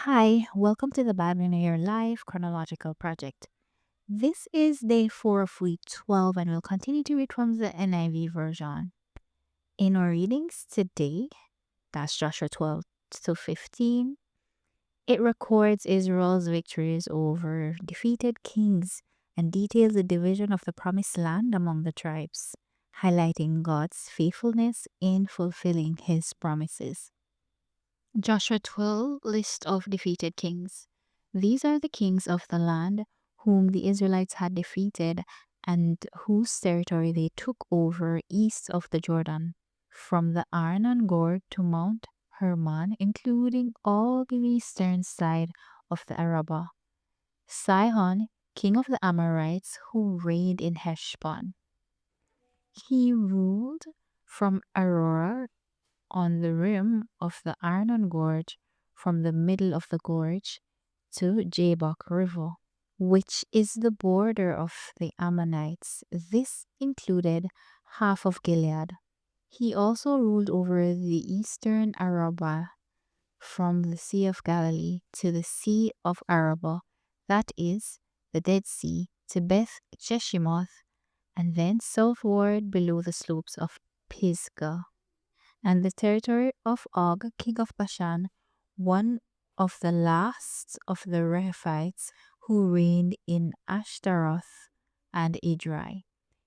Hi, welcome to the Bible Life Chronological Project. This is day 4 of week 12, and we'll continue to read from the NIV version. In our readings today, that's Joshua 12 to 15, it records Israel's victories over defeated kings and details the division of the promised land among the tribes, highlighting God's faithfulness in fulfilling his promises. Joshua 12 list of defeated kings. These are the kings of the land whom the Israelites had defeated and whose territory they took over east of the Jordan, from the Arnon Gorge to Mount Hermon, including all the eastern side of the Arabah. Sihon, king of the Amorites, who reigned in Heshbon. He ruled from Aurora on the rim of the Arnon Gorge, from the middle of the gorge to Jabbok River, which is the border of the Ammonites. This included half of Gilead. He also ruled over the eastern Arabah, from the Sea of Galilee to the Sea of Arabah, that is, the Dead Sea, to Beth Jeshimoth, and then southward below the slopes of Pisgah, and the territory of Og, king of Bashan, one of the last of the Rephites who reigned in Ashtaroth and Edrei.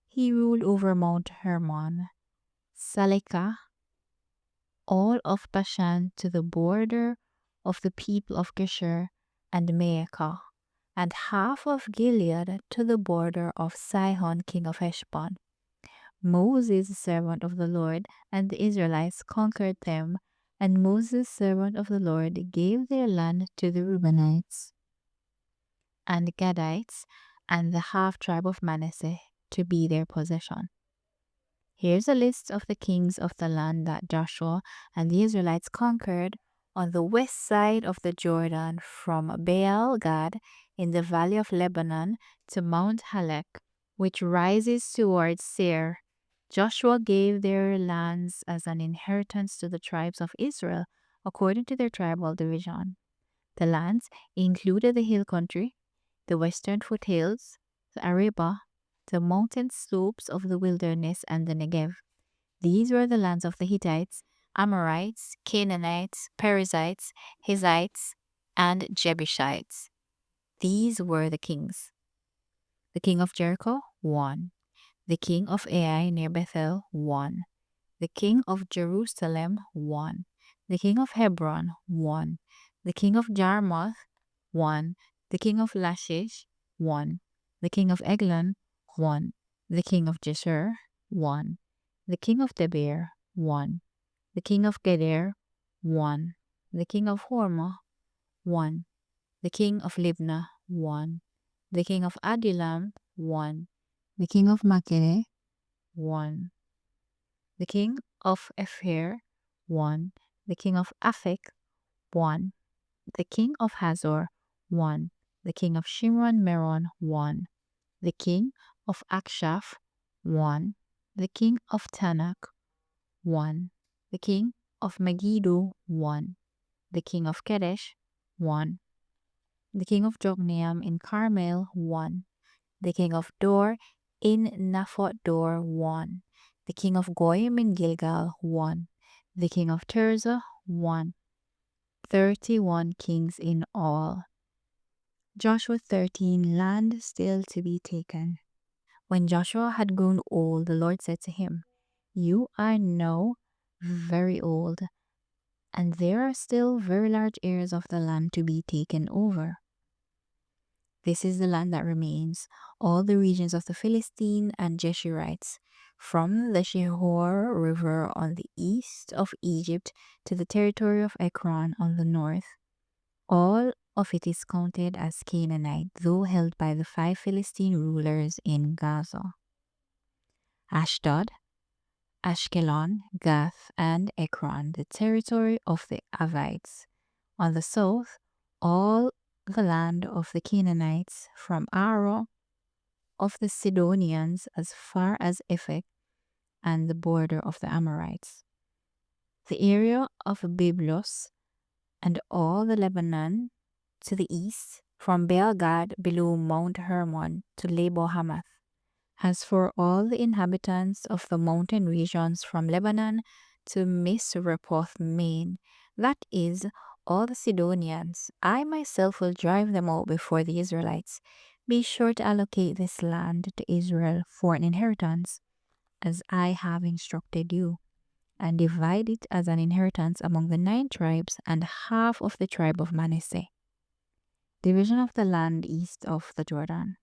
He ruled over Mount Hermon, Salekah, all of Bashan to the border of the people of Geshur and Maacah, and half of Gilead to the border of Sihon, king of Heshbon. Moses, the servant of the Lord, and the Israelites conquered them, and Moses, servant of the Lord, gave their land to the Reubenites and Gadites and the half-tribe of Manasseh to be their possession. Here's a list of the kings of the land that Joshua and the Israelites conquered on the west side of the Jordan, from Baal-Gad in the valley of Lebanon to Mount Halak, which rises towards Seir. Joshua gave their lands as an inheritance to the tribes of Israel according to their tribal division. The lands included the hill country, the western foothills, the Arabah, the mountain slopes of the wilderness, and the Negev. These were the lands of the Hittites, Amorites, Canaanites, Perizzites, Hittites, and Jebusites. These were the kings. The king of Jericho, 1. The king of Ai near Bethel, 1. The king of Jerusalem, 1. The king of Hebron, 1. The king of Jarmuth, 1. The king of Lachish, 1. The king of Eglon, 1. The king of Jeshur, 1. The king of Debir, 1. The king of Geder, 1. The king of Hormah, 1. The king of Libnah, 1. The king of Adullam, 1. The king of Makkedah, 1. The king of Epher, 1. The king of Aphek, 1. The king of Hazor, 1. The king of Shimron Meron, 1. The king of Akshaph, 1. The king of Tanakh, 1. The king of Megiddo, 1. The king of Kedesh, 1. The king of Jokneam in Carmel, 1. The king of Dor in Naphoth Dor, 1. The king of Goyim in Gilgal, 1. The king of Tirzah, 1. 31 kings in all. Joshua 13, land still to be taken. When Joshua had grown old, the Lord said to him, "You are now very old, and there are still very large areas of the land to be taken over. This is the land that remains, all the regions of the Philistine and Jeshurites, from the Shihor River on the east of Egypt to the territory of Ekron on the north. All of it is counted as Canaanite, though held by the 5 Philistine rulers in Gaza. Ashdod, Ashkelon, Gath, and Ekron, the territory of the Avites. On the south, all the land of the Canaanites, from Aroer of the Sidonians as far as Ephek, and the border of the Amorites. The area of Byblos, and all the Lebanon to the east, from Baal-gad below Mount Hermon to Lebo Hamath. As for all the inhabitants of the mountain regions from Lebanon to Misrepoth Main, that is, all the Sidonians, I myself will drive them out before the Israelites. Be sure to allocate this land to Israel for an inheritance, as I have instructed you, and divide it as an inheritance among the 9 tribes and half of the tribe of Manasseh. Division of the land east of the Jordan.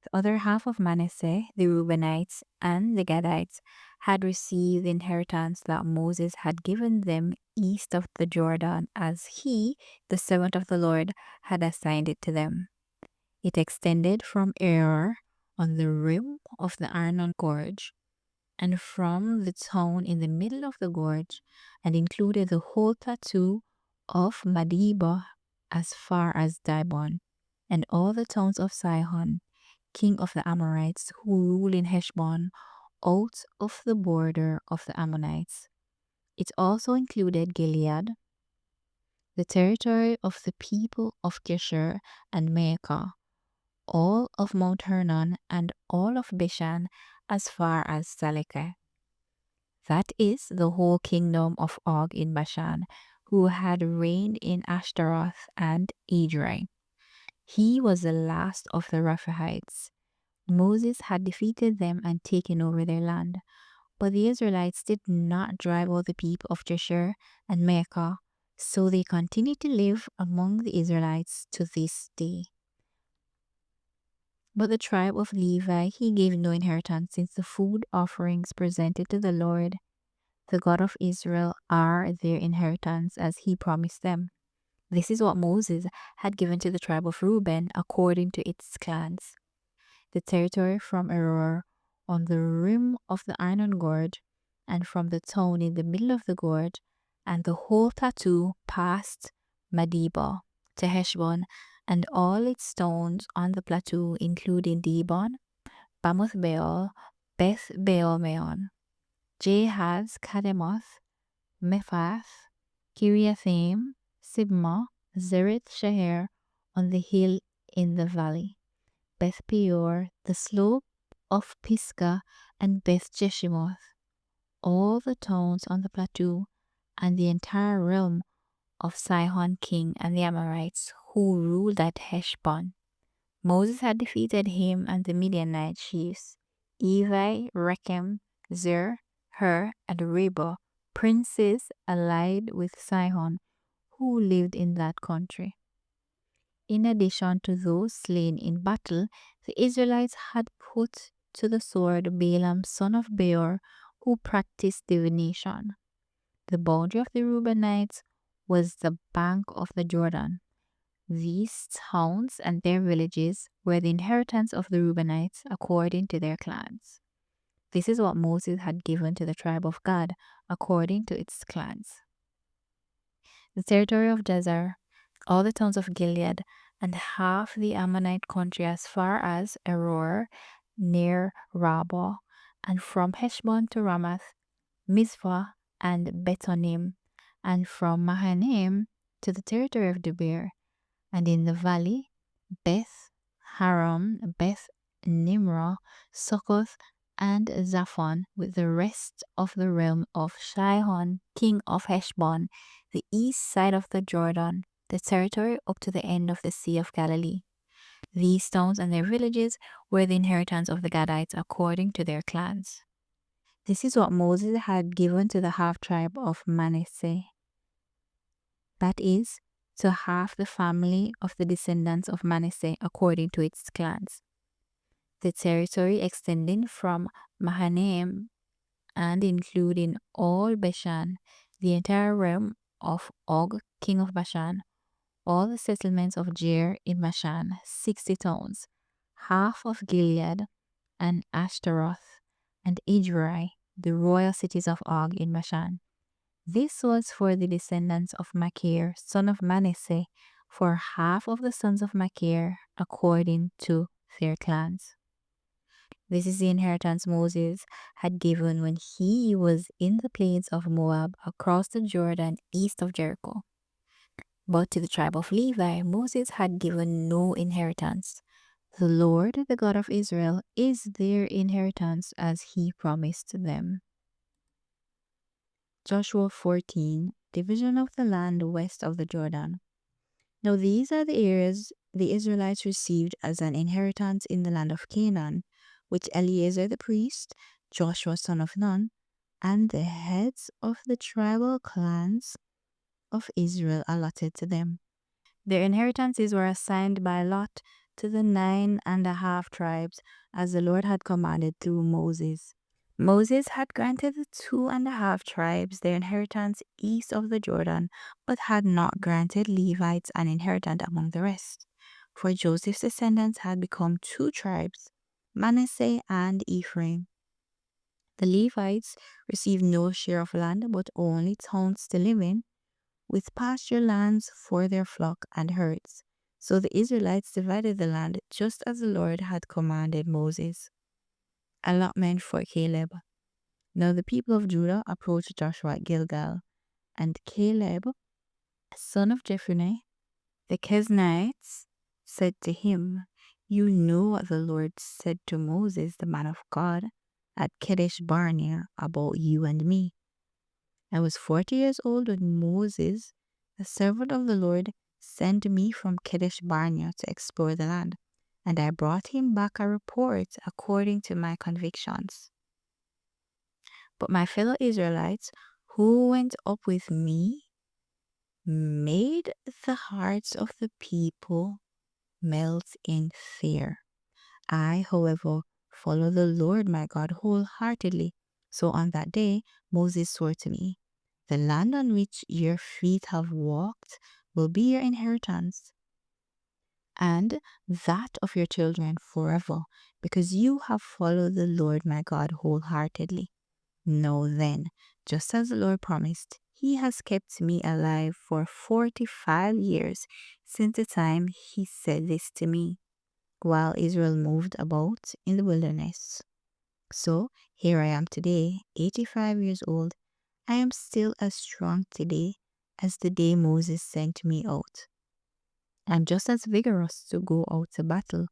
The other half of Manasseh, the Reubenites and the Gadites, had received the inheritance that Moses had given them east of the Jordan, as he, the servant of the Lord, had assigned it to them. It extended from Aroer on the rim of the Arnon Gorge, and from the town in the middle of the gorge, and included the whole plateau of Medeba as far as Dibon, and all the towns of Sihon, king of the Amorites, who ruled in Heshbon, out of the border of the Ammonites. It also included Gilead, the territory of the people of Geshur and Maacah, all of Mount Hernon, and all of Bashan as far as Salekah. That is the whole kingdom of Og in Bashan, who had reigned in Ashtaroth and Edrei. He was the last of the Rephaites. Moses had defeated them and taken over their land, but the Israelites did not drive out the people of Jeshur and Maacah, so they continued to live among the Israelites to this day. But the tribe of Levi he gave no inheritance, since the food offerings presented to the Lord, the God of Israel, are their inheritance, as he promised them. This is what Moses had given to the tribe of Reuben according to its clans. The territory from Aroer on the rim of the Arnon Gorge, and from the town in the middle of the gorge, and the whole plateau past Medeba to Heshbon, and all its towns on the plateau, including Dibon, Bamoth Baal, Beth Baal Meon, Jahaz, Kademoth, Mephath, Kiriathaim, Sibmah, Zereth Sheher on the hill in the valley, Beth Peor, the slope of Pisgah, and Beth Jeshimoth, all the towns on the plateau, and the entire realm of Sihon king and the Amorites who ruled at Heshbon. Moses had defeated him and the Midianite chiefs, Evi, Rechem, Zer, Hur, and Reba, princes allied with Sihon, who lived in that country. In addition to those slain in battle, the Israelites had put to the sword Balaam son of Beor, who practiced divination. The boundary of the Reubenites was the bank of the Jordan. These towns and their villages were the inheritance of the Reubenites according to their clans. This is what Moses had given to the tribe of Gad according to its clans. The territory of Jazer, all the towns of Gilead, and half the Ammonite country as far as Aroer near Rabbah, and from Heshbon to Ramath, Mizpah, and Betonim, and from Mahanaim to the territory of Debir, and in the valley, Beth Haram, Beth Nimrah, Succoth, and Zaphon, with the rest of the realm of Sihon, king of Heshbon, the east side of the Jordan, the territory up to the end of the Sea of Galilee. These towns and their villages were the inheritance of the Gadites according to their clans. This is what Moses had given to the half-tribe of Manasseh, that is, to half the family of the descendants of Manasseh according to its clans. The territory extending from Mahanaim and including all Bashan, the entire realm of Og, king of Bashan, all the settlements of Jair in Bashan, 60 towns, half of Gilead, and Ashtaroth, and Edrei, the royal cities of Og in Bashan. This was for the descendants of Machir, son of Manasseh, for half of the sons of Machir, according to their clans. This is the inheritance Moses had given when he was in the plains of Moab, across the Jordan, east of Jericho. But to the tribe of Levi, Moses had given no inheritance. The Lord, the God of Israel, is their inheritance as he promised them. Joshua 14, division of the land west of the Jordan. Now these are the areas the Israelites received as an inheritance in the land of Canaan, which Eleazar the priest, Joshua son of Nun, and the heads of the tribal clans of Israel allotted to them. Their inheritances were assigned by lot to the 9.5 tribes, as the Lord had commanded through Moses. Moses had granted the 2.5 tribes their inheritance east of the Jordan, but had not granted Levites an inheritance among the rest. For Joseph's descendants had become 2 tribes, Manasseh and Ephraim. The Levites received no share of land, but only towns to live in, with pasture lands for their flock and herds. So the Israelites divided the land just as the Lord had commanded Moses. Allotment for Caleb. Now the people of Judah approached Joshua at Gilgal, and Caleb, son of Jephunneh, the Kenites, said to him, "You know what the Lord said to Moses, the man of God, at Kadesh Barnea about you and me. I was 40 years old when Moses, the servant of the Lord, sent me from Kadesh Barnea to explore the land, and I brought him back a report according to my convictions. But my fellow Israelites who went up with me made the hearts of the people melt in fear. I, however, follow the Lord my God wholeheartedly. So on that day, Moses swore to me, the land on which your feet have walked will be your inheritance, and that of your children forever, because you have followed the Lord my God wholeheartedly. Know then, just as the Lord promised, he has kept me alive for 45 years since the time he said this to me, while Israel moved about in the wilderness. So here I am today, 85 years old. I am still as strong today as the day Moses sent me out. I'm just as vigorous to go out to battle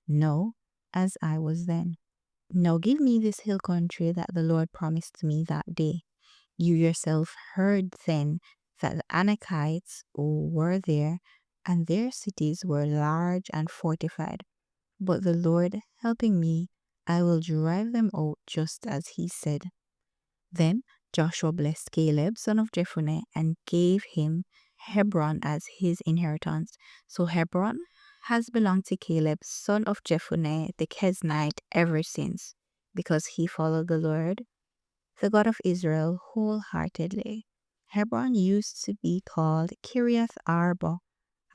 now as I was then. Now give me this hill country that the Lord promised me that day. You yourself heard then that the Anakites were there, and their cities were large and fortified. But the Lord helping me, I will drive them out just as he said." Then Joshua blessed Caleb, son of Jephunneh, and gave him Hebron as his inheritance. So Hebron has belonged to Caleb, son of Jephunneh, the Kenite, ever since, because he followed the Lord, the God of Israel, wholeheartedly. Hebron used to be called Kiriath Arba,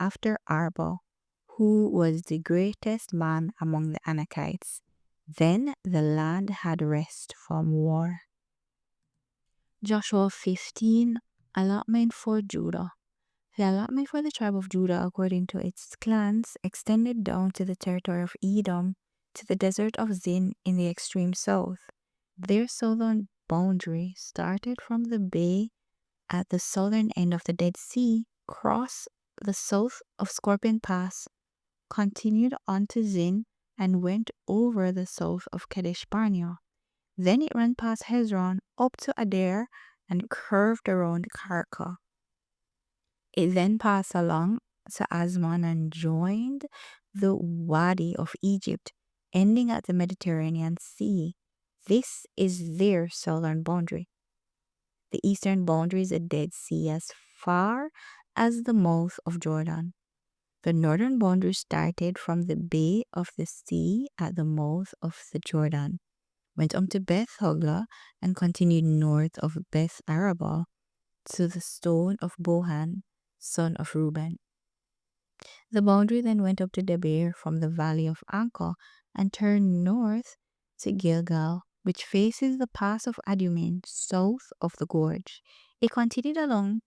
after Arba, who was the greatest man among the Anakites. Then the land had rest from war. Joshua 15, allotment for Judah. The allotment for the tribe of Judah according to its clans extended down to the territory of Edom, to the desert of Zin in the extreme south. Their southern boundary started from the bay at the southern end of the Dead Sea, crossed the south of Scorpion Pass, continued on to Zin, and went over the south of Kadesh Barnea. Then it ran past Hezron up to Adair and curved around Karka. It then passed along to Asman and joined the Wadi of Egypt, ending at the Mediterranean Sea. This is their southern boundary. The eastern boundary is the Dead Sea as far as the mouth of Jordan. The northern boundary started from the bay of the sea at the mouth of the Jordan, went up to Beth Hogla, and continued north of Beth Arabah to the stone of Bohan, son of Reuben. The boundary then went up to Debir from the valley of Anchor and turned north to Gilgal, which faces the pass of Adumin, south of the gorge. It continued along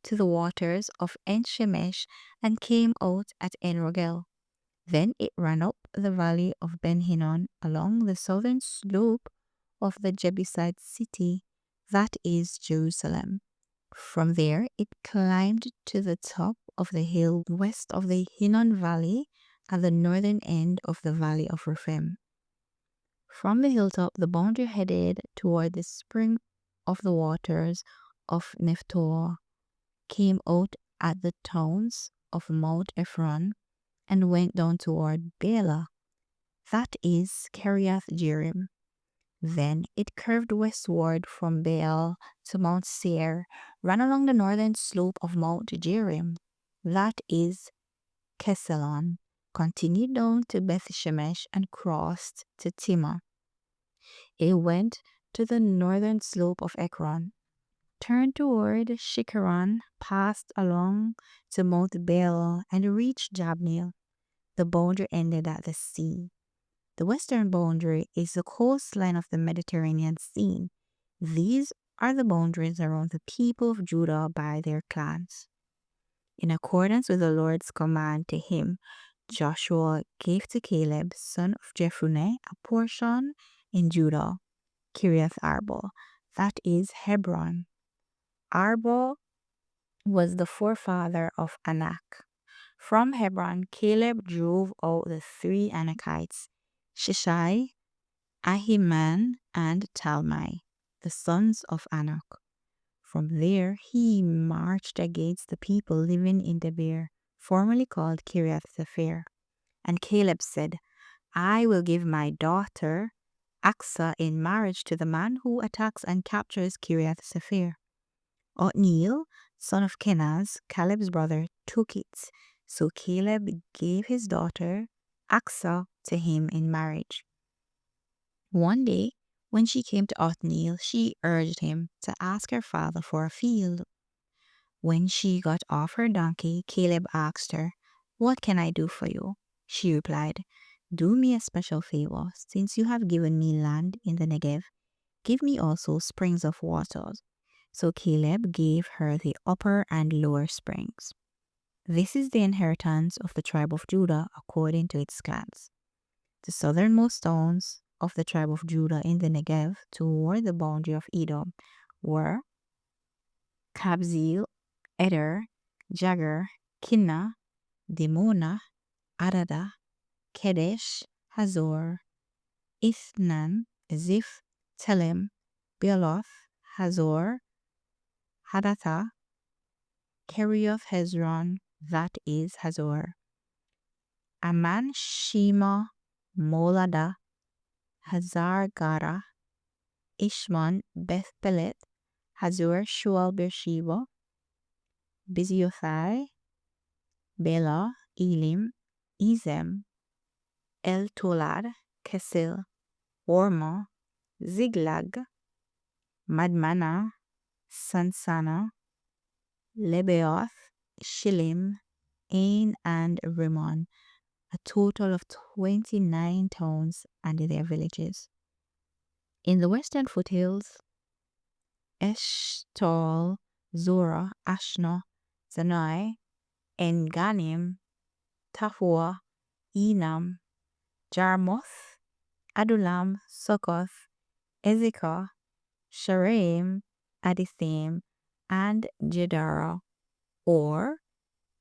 to the waters of En Shemesh and came out at En Rogel. Then it ran up the valley of Ben Hinnon along the southern slope of the Jebusite city, that is Jerusalem, From there, it climbed to the top of the hill west of the Hinnon Valley at the northern end of the Valley of Rephaim. From the hilltop, the boundary headed toward the spring of the waters of Nephtoah, came out at the towns of Mount Ephron, and went down toward Bela, that is Kiriath Jearim. Then it curved westward from Baal to Mount Seir, ran along the northern slope of Mount Jearim, that is Kesalon, continued down to Beth Shemesh, and crossed to Timah. It went to the northern slope of Ekron, turned toward Shikkeron, passed along to Mount Baal, and reached Jabneel. The boundary ended at the sea. The western boundary is the coastline of the Mediterranean Sea. These are the boundaries around the people of Judah by their clans. In accordance with the Lord's command to him, Joshua gave to Caleb, son of Jephunneh, a portion in Judah, Kiriath Arba, that is Hebron. Arba was the forefather of Anak. From Hebron, Caleb drove out the three Anakites, Shishai, Ahiman, and Talmai, the sons of Anak. From there, he marched against the people living in Debir, formerly called Kiriath Sepher. And Caleb said, I will give my daughter Aksa in marriage to the man who attacks and captures Kiriath Sepher. Othniel, son of Kenaz, Caleb's brother, took it. So Caleb gave his daughter Aksa to him in marriage. One day, when she came to Othniel, she urged him to ask her father for a field. When she got off her donkey, Caleb asked her, What can I do for you? She replied, Do me a special favor. Since you have given me land in the Negev, give me also springs of waters. So Caleb gave her the upper and lower springs. This is the inheritance of the tribe of Judah according to its clans. The southernmost towns of the tribe of Judah in the Negev toward the boundary of Edom were Kabzeel, Eder, Jagar, Kinnah, Dimonah, Adada, Kedesh, Hazor, Ithnan, Ziph, Telem, Bealoth, Hazor, Hadathah, Kerioth Hezron, that is Hazor, Aman, Shema, Molada, Hazar Gara, Ishman, Beth Pelet, Hazor, Shual Beersheba, Biziothai, Bela, Elim, Ezem, El Tolad, Kesil, Hormah, Ziglag, Madmana, Sansana, Lebeoth, Shillim, Ain, and Rimmon, a total of 29 towns and their villages. In the western foothills, Eshtaol, Zorah, Ashna, Zanai, En-Ganim, Tahua, Enam, Jarmuth, Adullam, Succoth, Ezekah, Shaaraim, Adithaim, and Jedara, or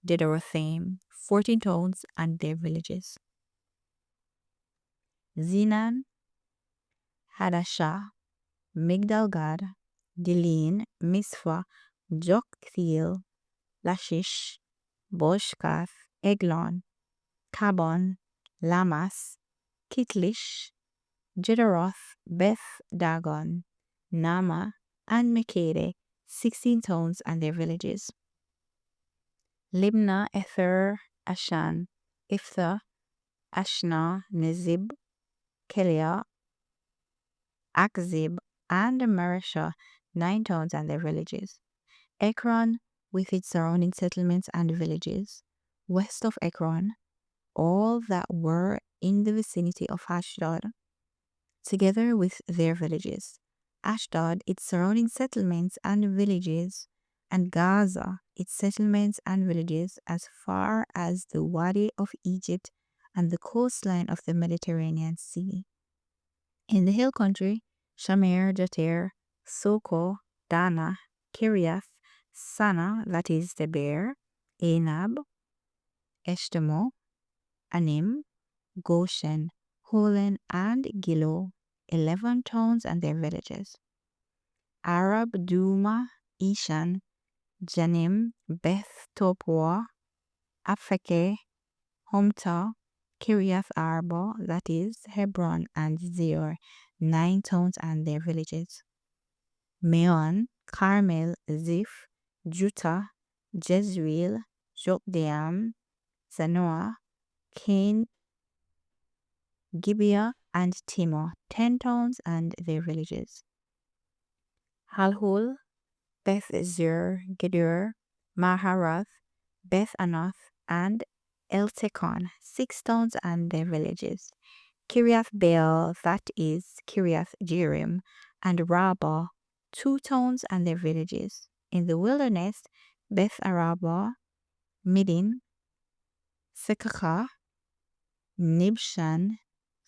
Jedarathaim, 14 towns and their villages. Zinan, Hadashah, Migdal-Gad, Dilin, Misphah, Joktheel, Lachish, Boshkath, Eglon, Kabon, Lamas, Kitlish, Jedaroth, Beth Dagon, Nama, and Mekede, 16 towns and their villages. Libnah, Ether, Ashan, Iphthah, Ashna, Nezib, Keliah, Akzib, and Mareshah, 9 towns and their villages. Ekron, with its surrounding settlements and villages. West of Ekron, all that were in the vicinity of Ashdod, together with their villages. Ashdod, its surrounding settlements and villages, and Gaza, its settlements and villages, as far as the Wadi of Egypt and the coastline of the Mediterranean Sea. In the hill country, Shamer, Jatir, Soko, Dana, Kiriath, Sana, that is the bear, Anab, Eshtemo, Anim, Goshen, Holon, and Gilo, 11 towns and their villages. Arab, Duma, Ishan, Janim, Beth Topua, Afeke, Humta, Kiriath Arba, that is Hebron, and Zior, 9 towns and their villages. Meon, Carmel, Ziph, Juttah, Jezreel, Jokdeam, Zanoah, Cain, Gibeah, and Timor, 10 towns and their villages. Halhul, Beth Zur, Gedur, Maharath, Beth Anath, and Eltekon, 6 towns and their villages. Kiriath Baal, that is Kiriath Jearim, and Rabbah, 2 towns and their villages. In the wilderness, Beth Arabah, Midin, Sekakah, Nibshan,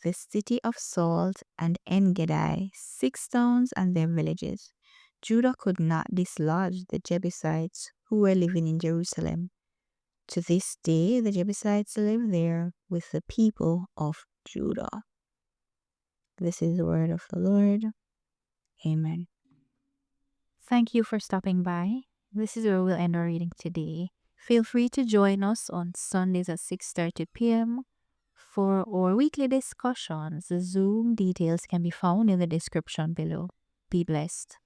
the city of Salt, and Engedi, 6 towns and their villages. Judah could not dislodge the Jebusites who were living in Jerusalem. To this day, the Jebusites live there with the people of Judah. This is the word of the Lord. Amen. Thank you for stopping by. This is where we'll end our reading today. Feel free to join us on Sundays at 6:30 p.m. for our weekly discussions. The Zoom details can be found in the description below. Be blessed.